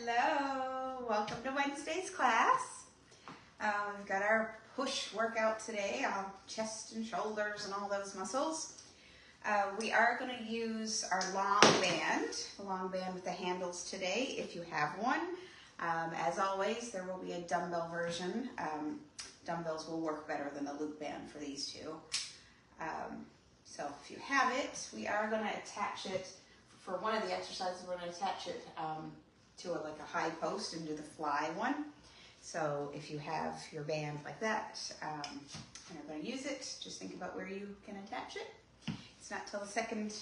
Hello, welcome to Wednesday's class. We've got our push workout today, chest and shoulders and all those muscles. We are going to use our the long band with the handles today if you have one. As always, there will be a dumbbell version. Dumbbells will work better than the loop band for these two. So if you have it, we are going to attach it, for one of the exercises, we're going to attach it to a high post and do the fly one. So if you have your band like that and are going to use it, just think about where you can attach it. It's not till the second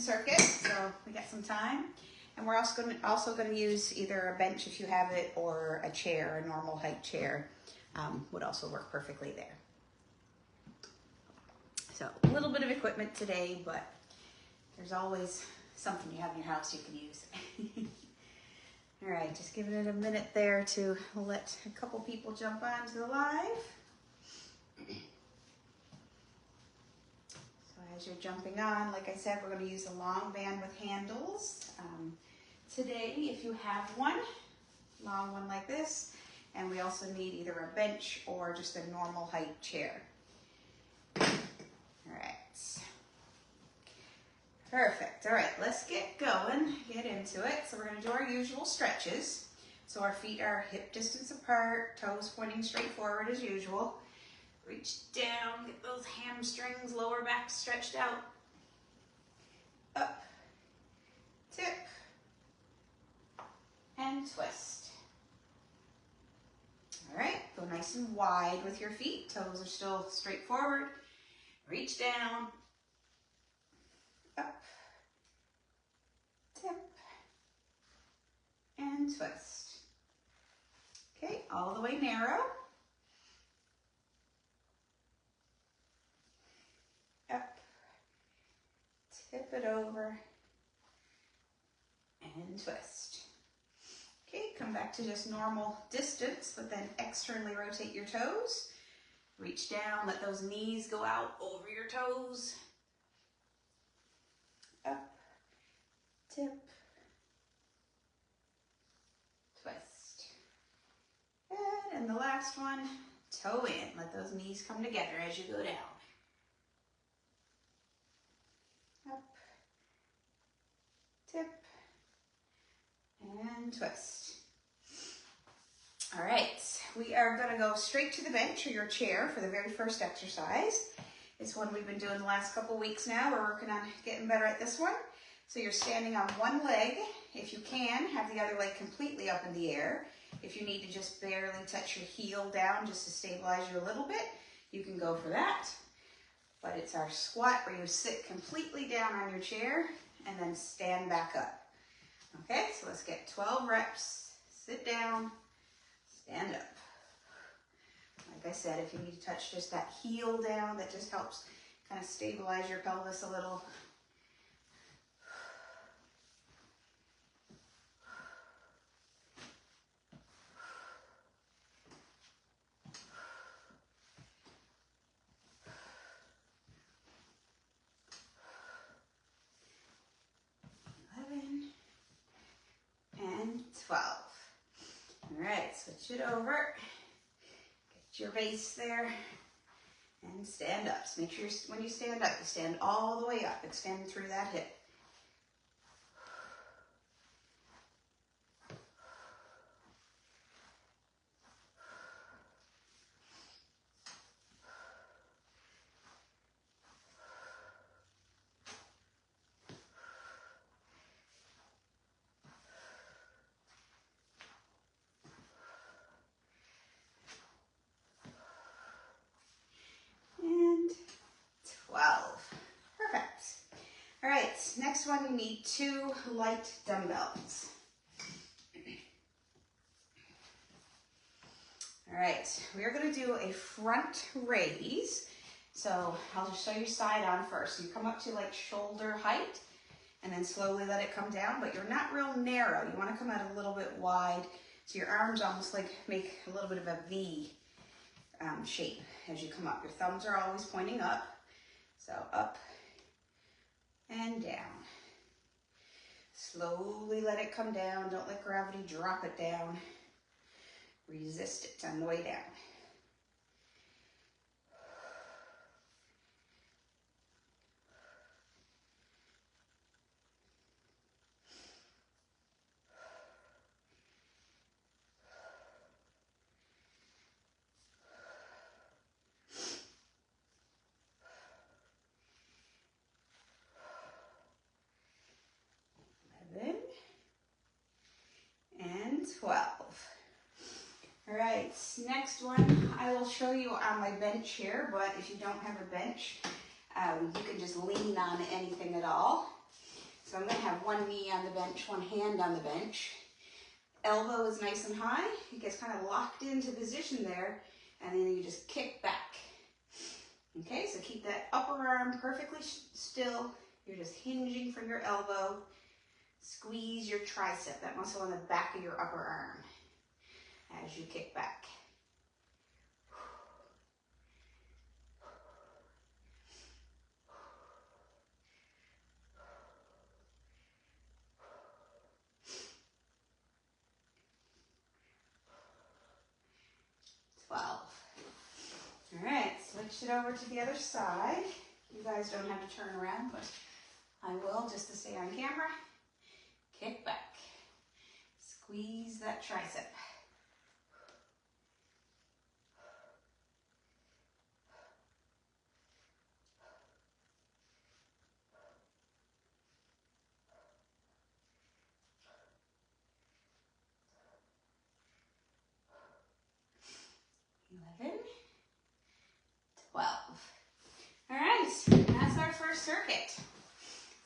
circuit, so we got some time. And we're also going to use either a bench if you have it, or a chair, a normal height chair would also work perfectly there. So a little bit of equipment today, but there's always something you have in your house you can use. All right, just giving it a minute there to let a couple people jump onto the live. So as you're jumping on, like I said, we're going to use a long band with handles. Today, if you have one, long one like this, and we also need either a bench or just a normal height chair. All right. Perfect. All right, let's get going, get into it. So we're going to do our usual stretches. So our feet are hip distance apart, toes pointing straight forward as usual. Reach down, get those hamstrings, lower back stretched out. Up, tip, and twist. All right, go nice and wide with your feet. Toes are still straight forward. Reach down, up, tip, and twist. Okay, all the way narrow. Up, tip it over, and twist. Okay, come back to just normal distance, but then externally rotate your toes. Reach down, let those knees go out over your toes. Up, tip, twist. Good, and the last one, toe in. Let those knees come together as you go down. Up, tip, and twist. All right, we are going to go straight to the bench or your chair for the very first exercise. It's one we've been doing the last couple weeks now. We're working on getting better at this one. So you're standing on one leg. If you can, have the other leg completely up in the air. If you need to just barely touch your heel down just to stabilize you a little bit, you can go for that. But it's our squat where you sit completely down on your chair and then stand back up. Okay, so let's get 12 reps. Sit down, stand up. Like I said, if you need to touch just that heel down, that just helps kind of stabilize your pelvis a little. And 12. All right, switch it over. Get your base there and stand up. So make sure when you stand up, you stand all the way up. Extend through that hip. And 12. Perfect. All right, next one, you need 2 light dumbbells. All right, we're going to do a front raise. So I'll just show you side on first. So you come up to like shoulder height and then slowly let it come down, but you're not real narrow. You want to come out a little bit wide so your arms almost like make a little bit of a V shape as you come up. Your thumbs are always pointing up. So up and down. Slowly let it come down. Don't let gravity drop it down. Resist it on the way down. And 12. All right, next one I will show you on my bench here, but if you don't have a bench, you can just lean on anything at all. So I'm gonna have one knee on the bench, one hand on the bench. Elbow is nice and high. It gets kind of locked into position there, and then you just kick back. Okay, so keep that upper arm perfectly still. You're just hinging from your elbow. Squeeze your tricep, that muscle on the back of your upper arm as you kick back. All right, switch it over to the other side. You guys don't have to turn around, but I will just to stay on camera. Kick back. Squeeze that tricep. All right, that's our first circuit.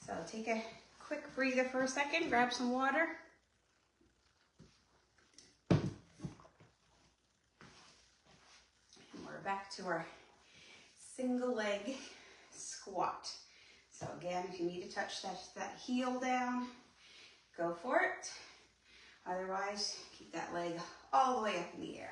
So take a quick breather for a second, grab some water. And we're back to our single leg squat. So again, if you need to touch that heel down, go for it. Otherwise, keep that leg all the way up in the air.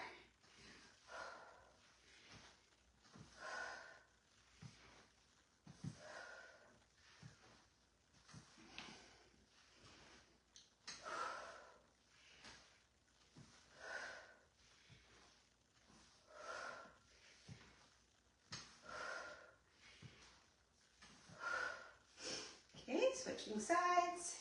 Okay, switching sides.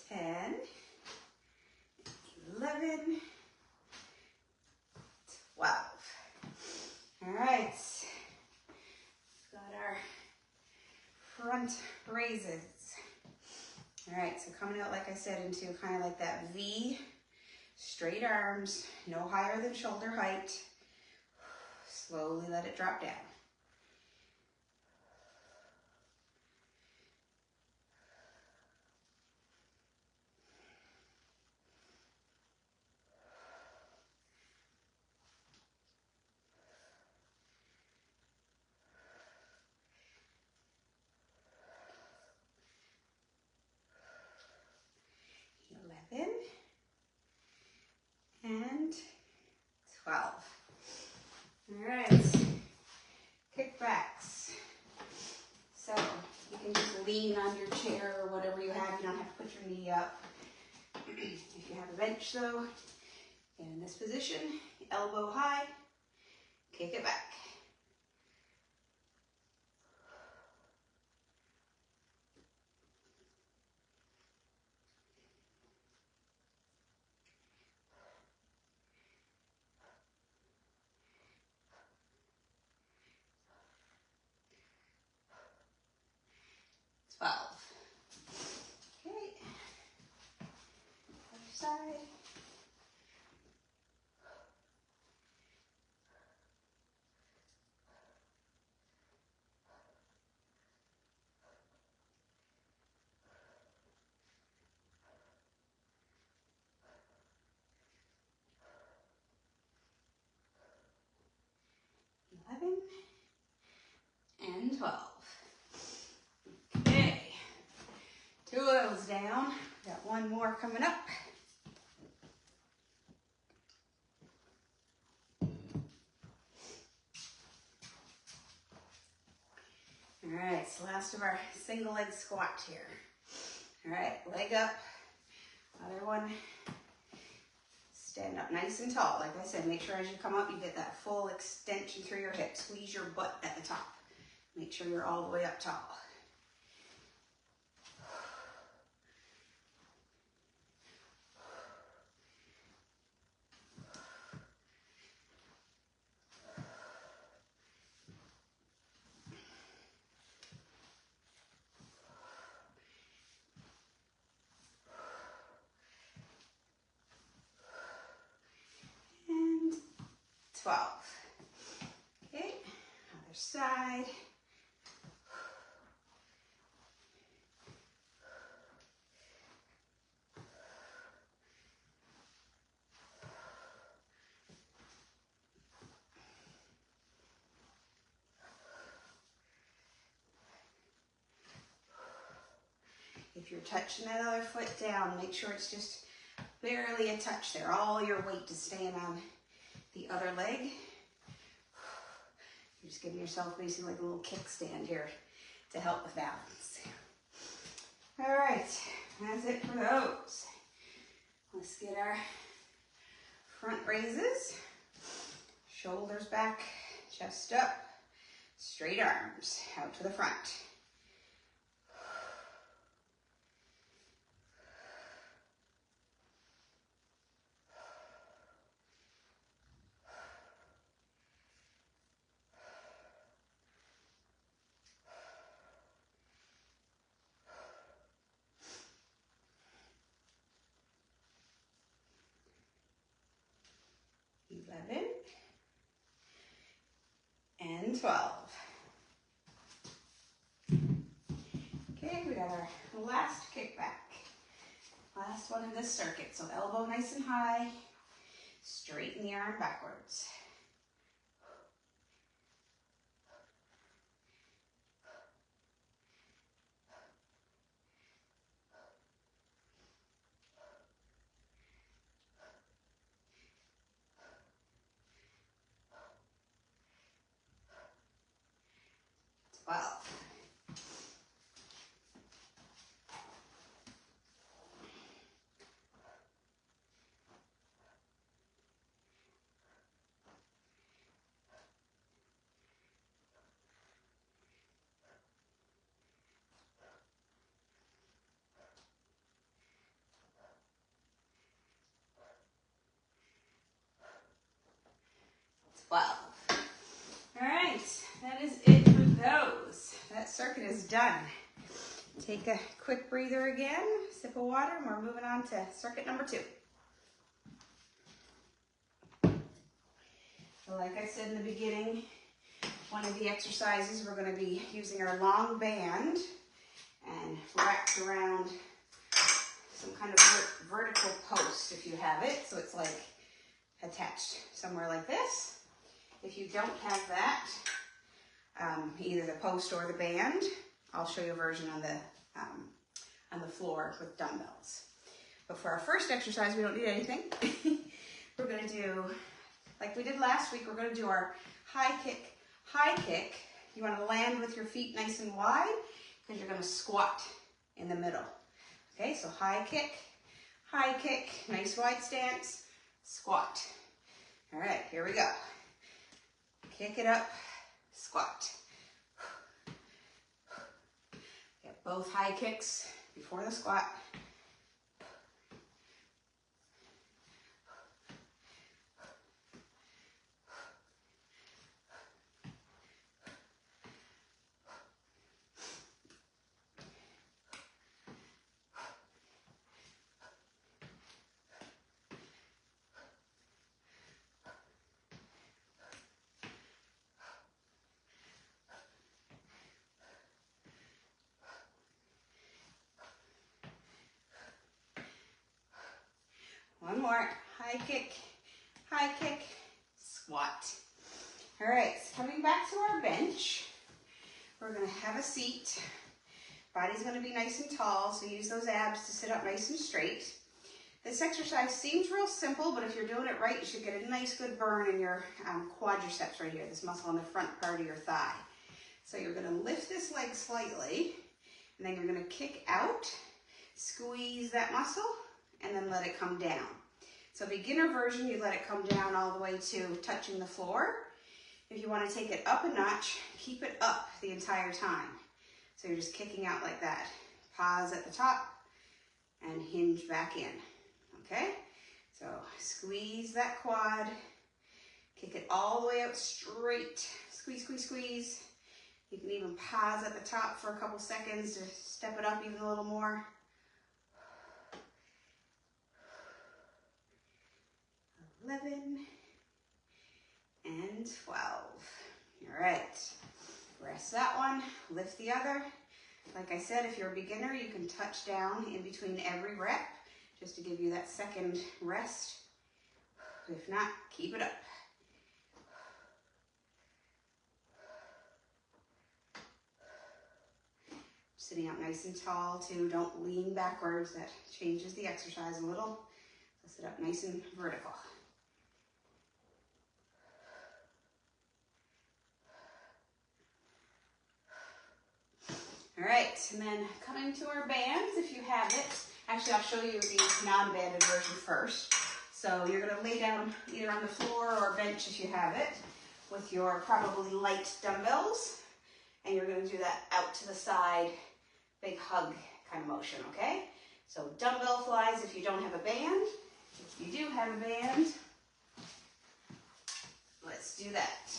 Ten, 11, 12. All right, got our front raises. All right, so coming out, like I said, into kind of like that V, straight arms, no higher than shoulder height. Slowly let it drop down. And 12. All right, kickbacks. So you can just lean on your chair or whatever you have. You don't have to put your knee up. If you have a bench though, get in this position, elbow high, kick it back. Okay, other side. and 12. Okay, 2 of those down. Got 1 more coming up. All right, so last of our single leg squat here. All right, leg up, other one. Stand up nice and tall. Like I said, make sure as you come up, you get that full extension through your hips. Squeeze your butt at the top. Make sure you're all the way up tall. And 12. Okay, other side. If you're touching that other foot down, make sure it's just barely a touch there. All your weight is staying on the other leg. You're just giving yourself basically like a little kickstand here to help with balance. All right, that's it for those. Let's get our front raises. Shoulders back, chest up, straight arms out to the front. 11 and 12. Okay, we got our last kickback. Last one in this circuit. So elbow nice and high, straighten the arm backwards. Well, all right, that is it for those. That circuit is done. Take a quick breather again, sip of water, and we're moving on to circuit number 2. So like I said in the beginning, one of the exercises we're going to be using our long band and wrapped around some kind of vertical post if you have it. So it's like attached somewhere like this. If you don't have that, either the post or the band, I'll show you a version on the floor with dumbbells. But for our first exercise, we don't need anything. We're going to do, like we did last week, we're going to do our high kick, high kick. You want to land with your feet nice and wide because you're going to squat in the middle. Okay, so high kick, nice wide stance, squat. All right, here we go. Kick it up, squat. Get both high kicks before the squat. One more, high kick, squat. All right, so coming back to our bench, We're gonna have a seat. Body's gonna be nice and tall, so use those abs to sit up nice and straight. This exercise seems real simple, but if you're doing it right, you should get a nice good burn in your quadriceps right here, this muscle on the front part of your thigh. So you're gonna lift this leg slightly, and then you're gonna kick out, squeeze that muscle, and then let it come down. So beginner version, you let it come down all the way to touching the floor. If you want to take it up a notch, keep it up the entire time. So you're just kicking out like that. Pause at the top and hinge back in, okay? So squeeze that quad, kick it all the way out straight. Squeeze, squeeze, squeeze. You can even pause at the top for a couple seconds to step it up even a little more. 11 and 12. All right, rest that one, lift the other. Like I said, if you're a beginner, you can touch down in between every rep just to give you that second rest. If not, keep it up. Sitting up nice and tall too, don't lean backwards, that changes the exercise a little. So sit up nice and vertical. All right, and then coming to our bands, if you have it. Actually, I'll show you the non-banded version first. So you're gonna lay down either on the floor or bench if you have it, with your probably light dumbbells. And you're gonna do that out to the side, big hug kind of motion, okay? So dumbbell flies if you don't have a band. If you do have a band, let's do that.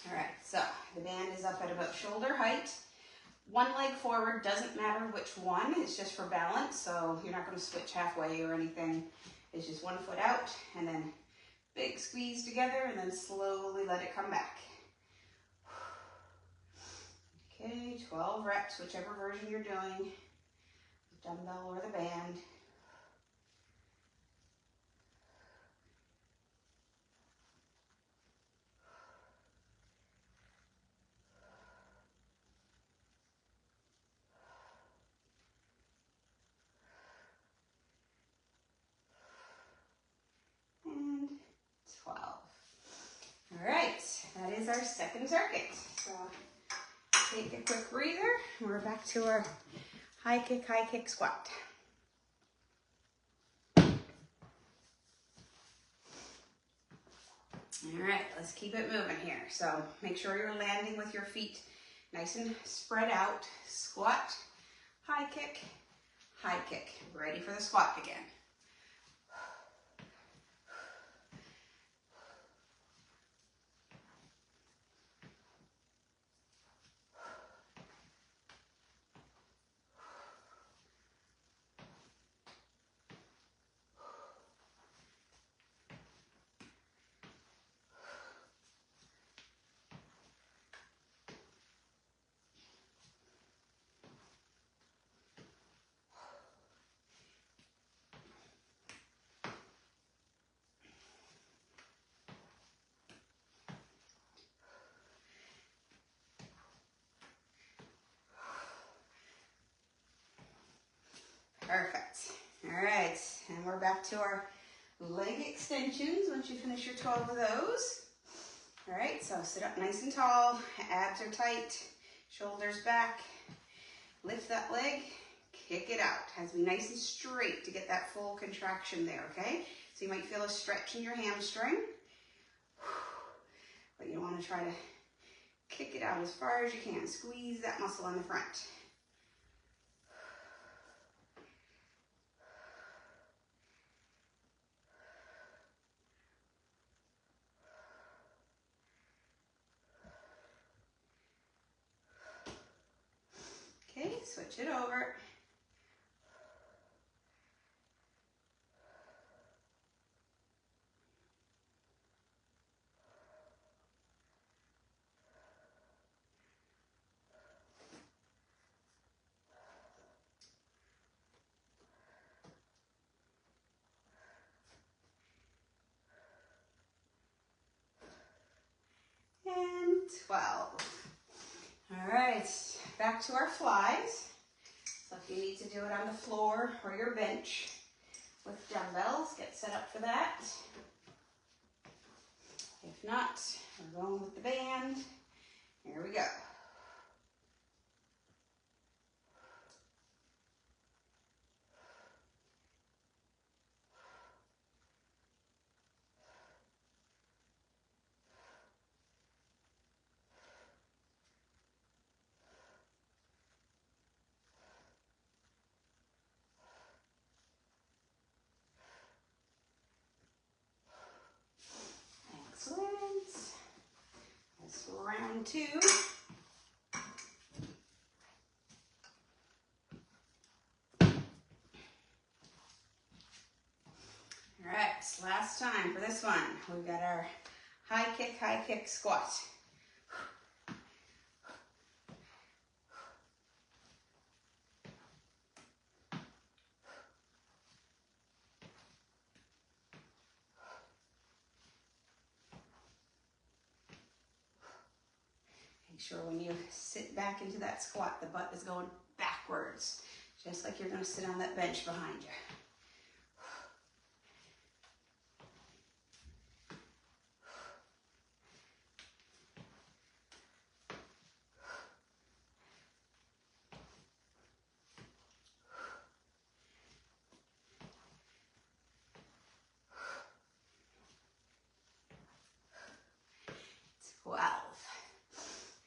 All right, so the band is up at about shoulder height. One leg forward, doesn't matter which one, it's just for balance, so you're not gonna switch halfway or anything. It's just one foot out, and then big squeeze together, and then slowly let it come back. Okay, 12 reps, whichever version you're doing, the dumbbell or the band. And 12. All right, that is our second circuit. So take a quick breather. We're back to our high kick squat. All right, let's keep it moving here. So make sure you're landing with your feet nice and spread out. Squat, high kick, ready for the squat again. Perfect. All right, and we're back to our leg extensions once you finish your 12 of those. All right, so sit up nice and tall, abs are tight, shoulders back, lift that leg, kick it out. Has to be nice and straight to get that full contraction there, okay? So you might feel a stretch in your hamstring, but you want to try to kick it out as far as you can. Squeeze that muscle in the front. Okay, switch it over. And 12. All right, back to our flies. So if you need to do it on the floor or your bench with dumbbells, get set up for that. If not, we're going with the band. Here we go. Excellent. That's round 2. All right, last time for this one. We've got our high kick squat. Make sure when you sit back into that squat, the butt is going backwards, just like you're going to sit on that bench behind you.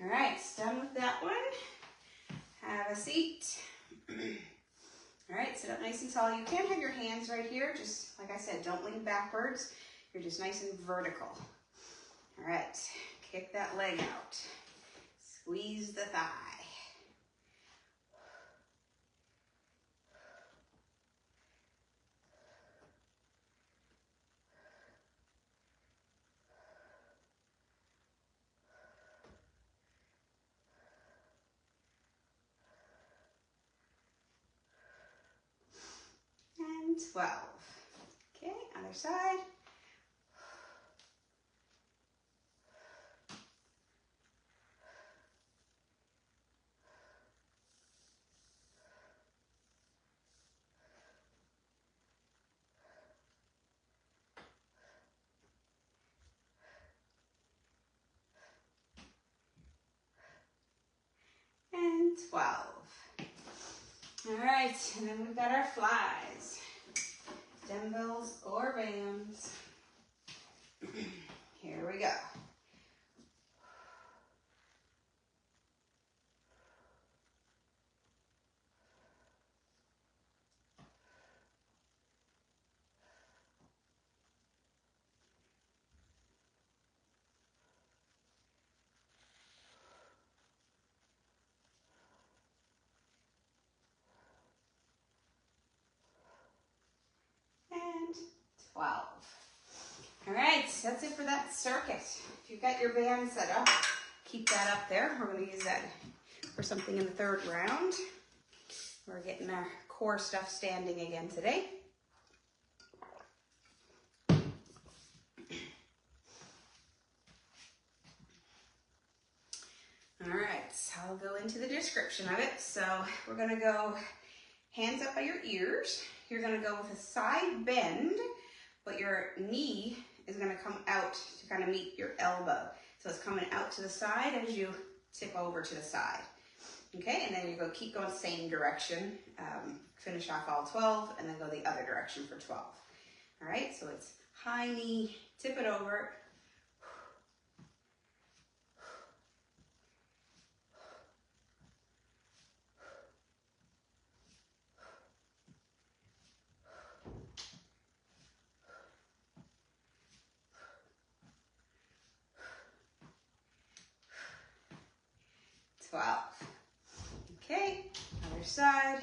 All right, done with that one. Have a seat. All right, sit up nice and tall. You can have your hands right here. Just like I said, don't lean backwards. You're just nice and vertical. All right, kick that leg out. Squeeze the thigh. And 12. Okay, other side. And 12. All right, and then we've got our flies. Dumbbells or bands. Here we go. And 12. All right, that's it for that circuit. If you've got your band set up, keep that up there. We're going to use that for something in the third round. We're getting our core stuff standing again today. All right, so I'll go into the description of it. So we're going to go hands up by your ears. You're going to go with a side bend, but your knee is going to come out to kind of meet your elbow. So it's coming out to the side as you tip over to the side. Okay, and then you go keep going same direction. Finish off all 12 and then go the other direction for 12. All right, so it's high knee, tip it over. Okay, other side.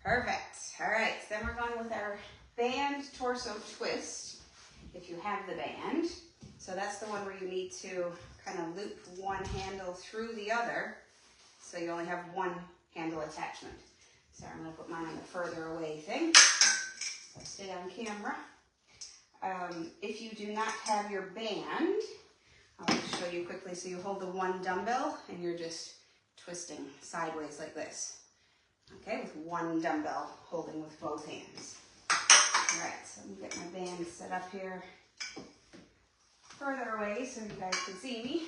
Perfect. All right, so then we're going with our band torso twist, if you have the band. So that's the one where you need to kind of loop one handle through the other, so you only have one handle attachment. So I'm going to put mine on the further away thing, so I stay on camera. If you do not have your band, I'll just show you quickly. So you hold the one dumbbell and you're just twisting sideways like this. Okay, with one dumbbell holding with both hands. All right, so I'm going to get my band set up here further away so you guys can see me.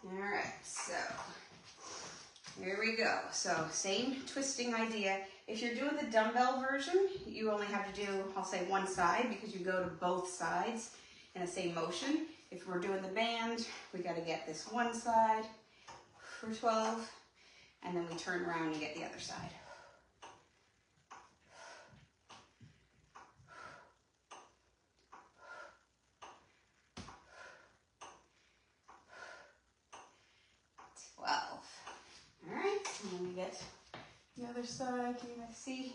All right, so here we go. So same twisting idea. If you're doing the dumbbell version, you only have to do, I'll say one side, because you go to both sides in the same motion. If we're doing the band, we got to get this one side for 12, and then we turn around and get the other side. All right, and then we get the other side. Can you guys see?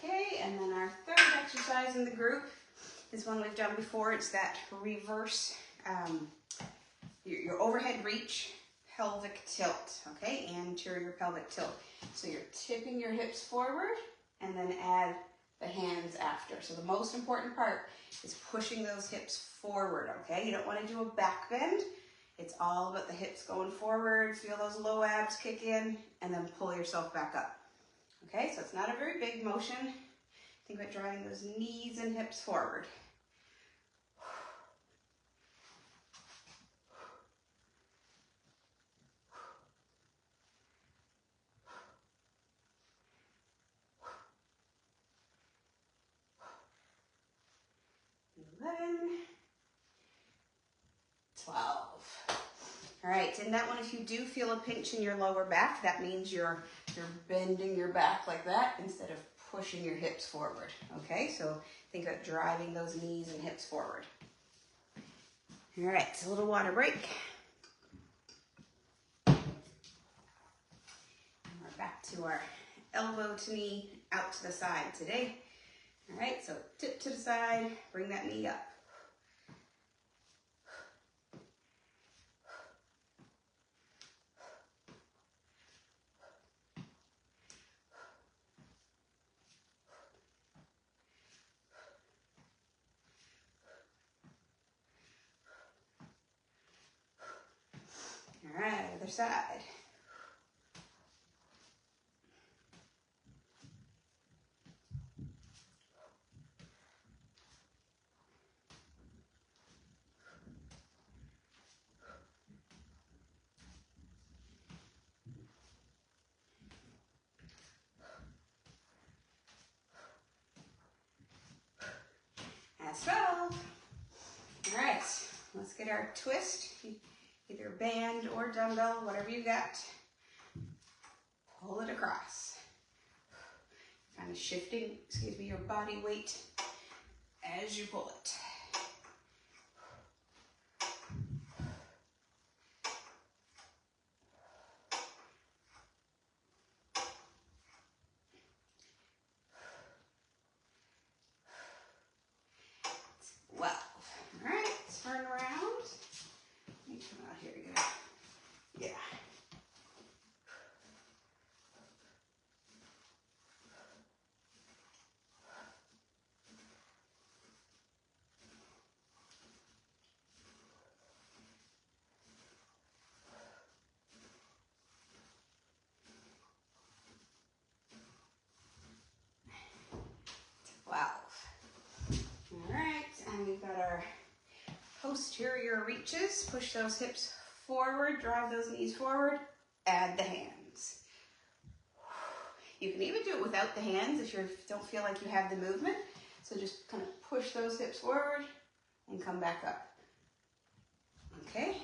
Okay, and then our third exercise in the group is one we've done before. It's that reverse, your overhead reach, pelvic tilt, okay, anterior pelvic tilt. So you're tipping your hips forward and then add the hands after. So the most important part is pushing those hips forward, okay? You don't want to do a back bend. It's all about the hips going forward. Feel those low abs kick in and then pull yourself back up. Okay, so it's not a very big motion. Think about driving those knees and hips forward. All right, in that one, if you do feel a pinch in your lower back, that means you're bending your back like that instead of pushing your hips forward, okay? So think about driving those knees and hips forward. All right, so a little water break. And we're back to our elbow to knee, out to the side today. All right, so tip to the side, bring that knee up. All right, other side. That's 12. All right, let's get our twist. Either band or dumbbell, whatever you got. Pull it across. Kind of shifting, your body weight as you pull it. Well, all right, turn around. Let me come out here again. Yeah. We've got our posterior reaches. Push those hips forward, drive those knees forward, add the hands. You can even do it without the hands if you don't feel like you have the movement. So just kind of push those hips forward and come back up. Okay?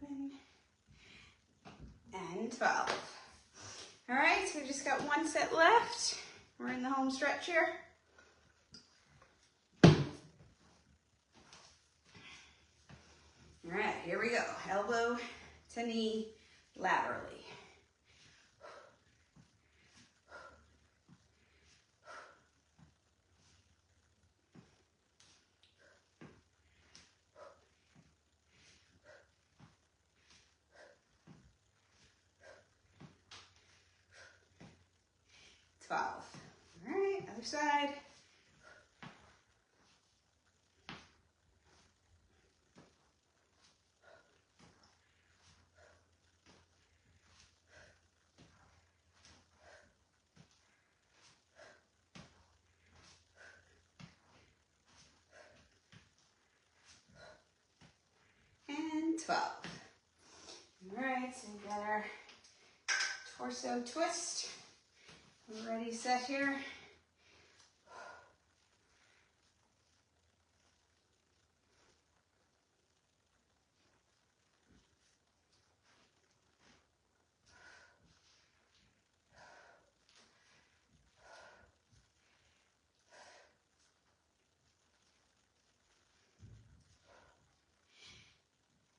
11 and 12. All right, so we just got one set left. We're in the home stretch here. All right, here we go. Elbow to knee laterally. All right, other side. And 12. All right, so we got our torso twist. We're ready, set here.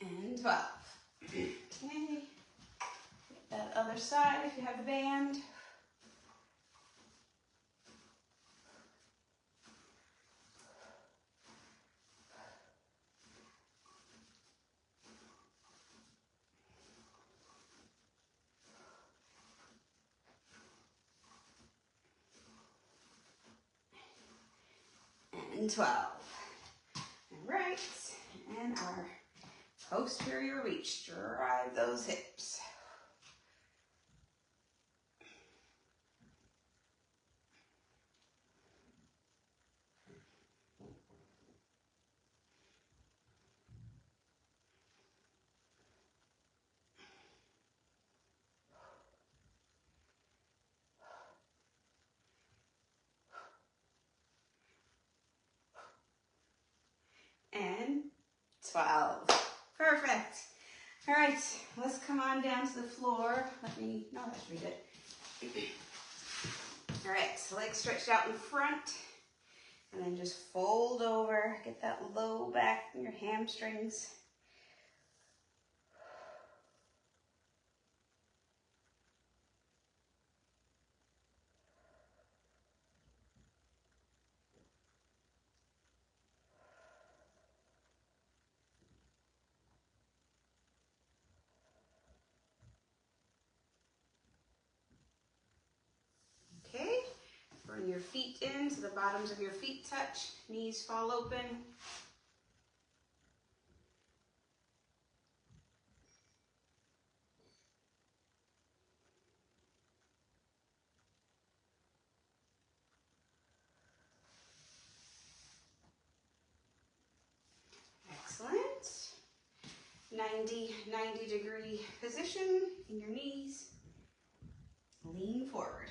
And 12. Okay. That other side if you have the band. And 12. All right, and our posterior reach, drive those hips. And 12. Perfect. All right, let's come on down to the floor. No, that should be good. All right, so legs stretched out in front, and then just fold over. Get that low back in your hamstrings. Okay, bring your feet in so the bottoms of your feet touch, knees fall open. Excellent. 90-degree position in your knees. Lean forward.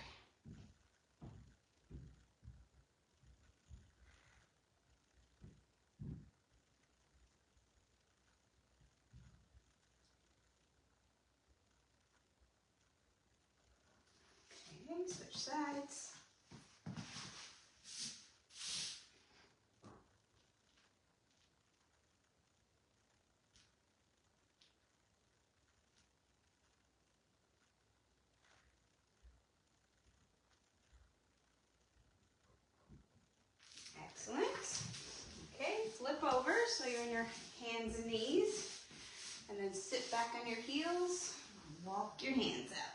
Okay, switch sides. Excellent. Okay, flip over so you're in your hands and knees. And then sit back on your heels. Walk your hands out.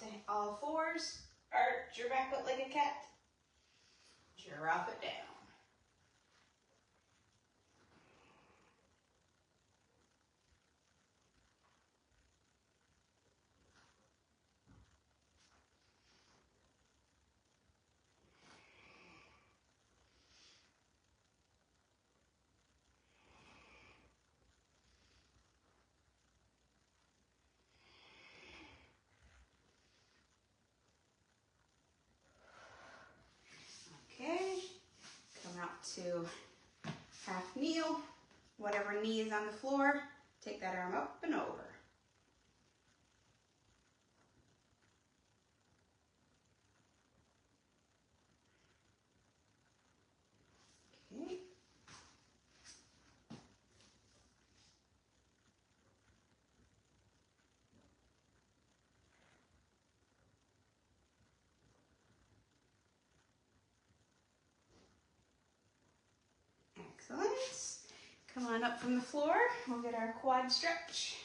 to all fours. Arch your back foot like a cat. Drop it down. Okay, come out to half kneel. Whatever knee is on the floor, take that arm up and over. Okay. Excellent. Come on up from the floor. We'll get our quad stretch.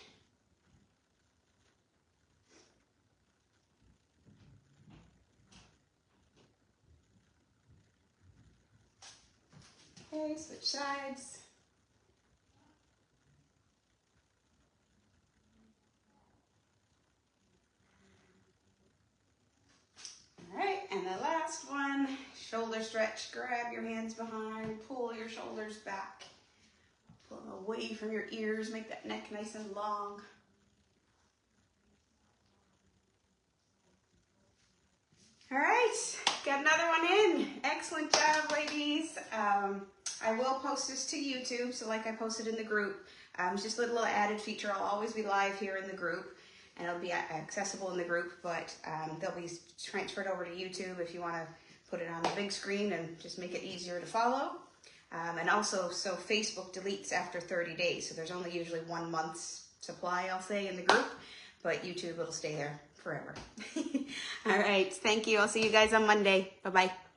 Okay, switch sides. All right, and the last one, shoulder stretch. Grab your hands behind, pull your shoulders back. Pull them away from your ears, make that neck nice and long. All right, got another one in. Excellent job, ladies. I will post this to YouTube, so like I posted in the group, it's just a little added feature. I'll always be live here in the group, and it'll be accessible in the group, but they'll be transferred over to YouTube if you want to put it on the big screen and just make it easier to follow. And also, so Facebook deletes after 30 days, so there's only usually 1 month's supply, I'll say, in the group, but YouTube, it'll stay there forever. All right, thank you. I'll see you guys on Monday. Bye-bye.